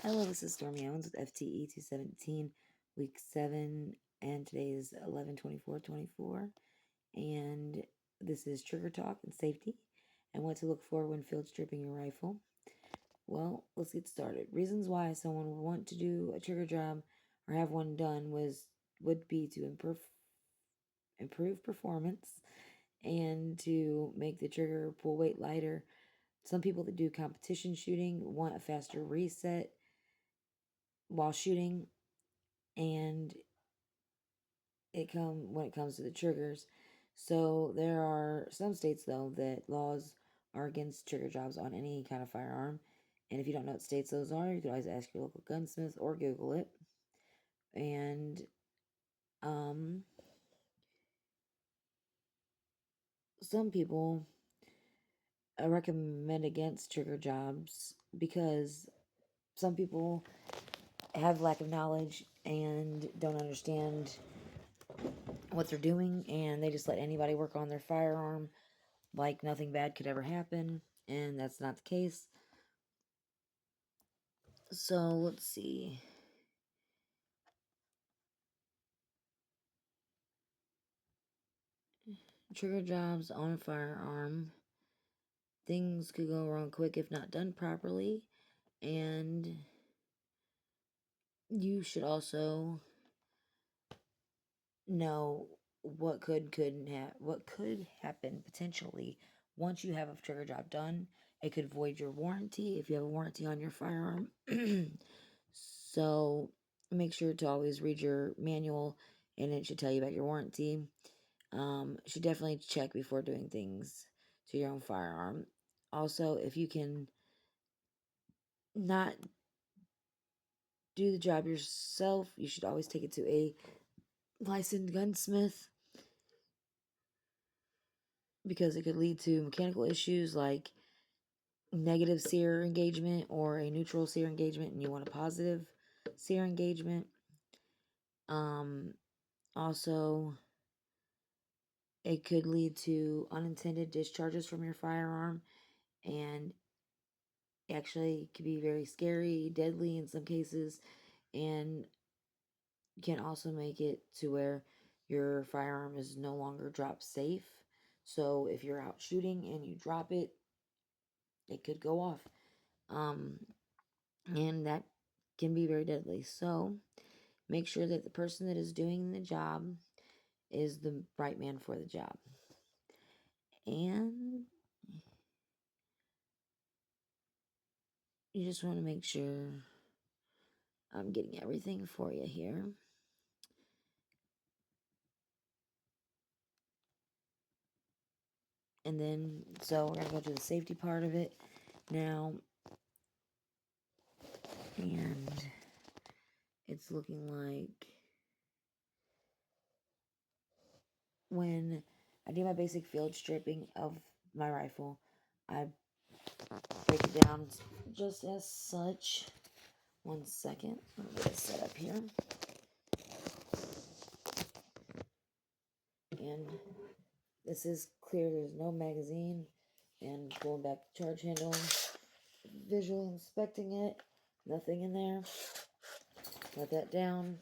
Hello, this is Stormy Owens with FTE217, week 7, and today is 11/24/24. And this is trigger talk and safety and what to look for when field stripping your rifle. Well, let's get started. Reasons why someone would want to do a trigger job or have one done would be to improve performance and to make the trigger pull weight lighter. Some people that do competition shooting want a faster reset while shooting, and when it comes to the triggers. So there are some states though that laws are against trigger jobs on any kind of firearm. And if you don't know what states those are, you can always ask your local gunsmith or Google it. And some people recommend against trigger jobs because some people have lack of knowledge and don't understand what they're doing, and they just let anybody work on their firearm like nothing bad could ever happen, and that's not the case. So let's see. Trigger jobs on a firearm. Things could go wrong quick if not done properly, and you should also know what could happen potentially once you have a trigger job done. It could void your warranty if you have a warranty on your firearm. So make sure to always read your manual, and it should tell you about your warranty. Should definitely check before doing things to your own firearm. Also, if you can not do the job yourself, you should always take it to a licensed gunsmith, because it could lead to mechanical issues like negative sear engagement or a neutral sear engagement, and you want a positive sear engagement. Also, it could lead to unintended discharges from your firearm, and actually could be very scary, deadly in some cases, and can also make it to where your firearm is no longer drop safe. So if you're out shooting and you drop it, it could go off. And that can be very deadly. So make sure that the person that is doing the job is the right man for the job. And you just want to make sure I'm getting everything for you here. And then, so we're going to go to the safety part of it now. And it's looking like when I do my basic field stripping of my rifle, I break it down just as such. 1 second, I'm going to get it set up here. And this is clear, there's no magazine. And going back to charge handle, visually inspecting it, nothing in there. Let that down,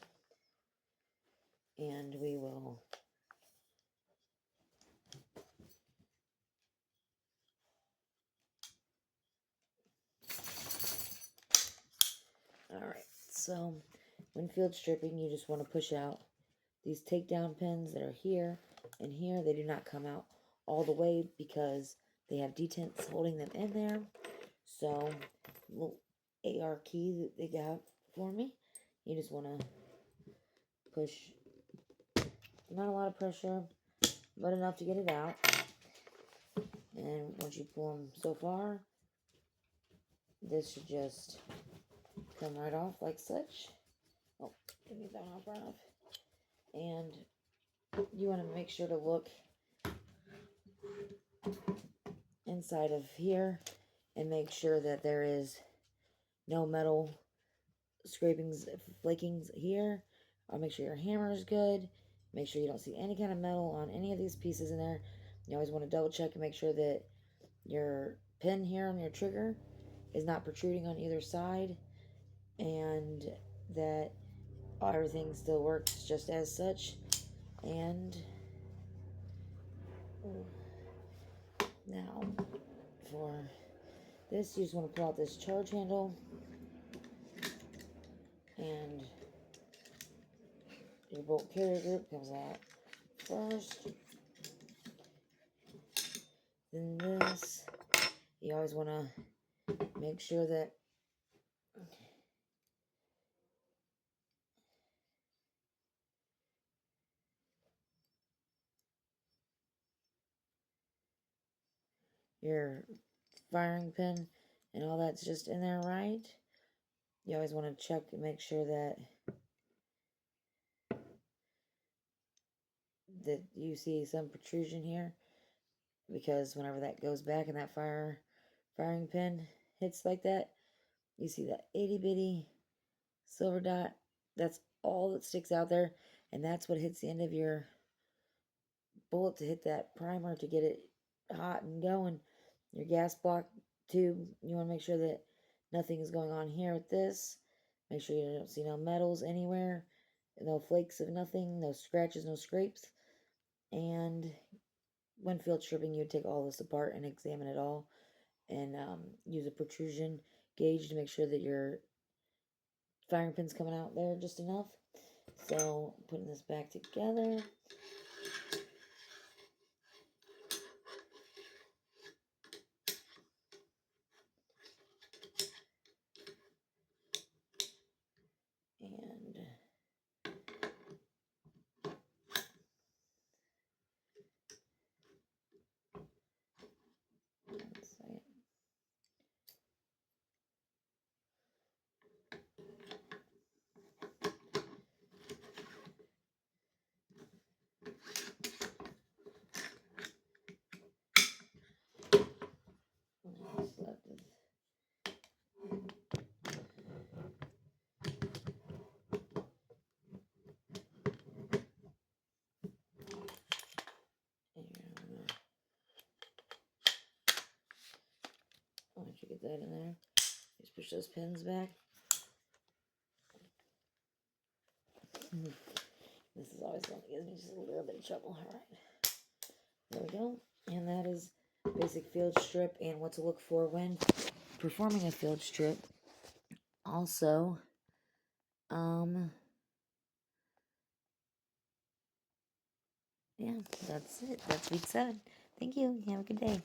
and we will alright. So when field stripping, you just want to push out these takedown pins that are here and here. They do not come out all the way because they have detents holding them in there. So little AR key that they got for me, you just want to push, not a lot of pressure, but enough to get it out. And once you pull them so far, this should just come right off like such. Oh, give me that off right off. And you want to make sure to look inside of here and make sure that there is no metal scrapings, flakings here. I'll make sure your hammer is good. Make sure you don't see any kind of metal on any of these pieces in there. You always want to double check and make sure that your pin here on your trigger is not protruding on either side. and that everything still works just as such. And now for this, you just want to pull out this charge handle, and your bolt carrier group comes out first. Then this, you always want to make sure that your firing pin and all that's just in there right. You always want to check and make sure that you see some protrusion here, because whenever that goes back and that firing pin hits like that, you see that itty bitty silver dot. That's all that sticks out there, and that's what hits the end of your bullet to hit that primer to get it hot and going. Your gas block tube, you want to make sure that nothing is going on here with this. Make sure you don't see no metals anywhere, no flakes of nothing, no scratches, no scrapes. And when field stripping, you would take all this apart and examine it all, and use a protrusion gauge to make sure that your firing pin's coming out there just enough. So putting this back together. And let's see. Once you get that in there, just push those pins back. This is always one that gives me just a little bit of trouble. Alright, there we go. And that is basic field strip and what to look for when performing a field strip. Also, yeah, that's it. That's week 7. Thank you. Have a good day.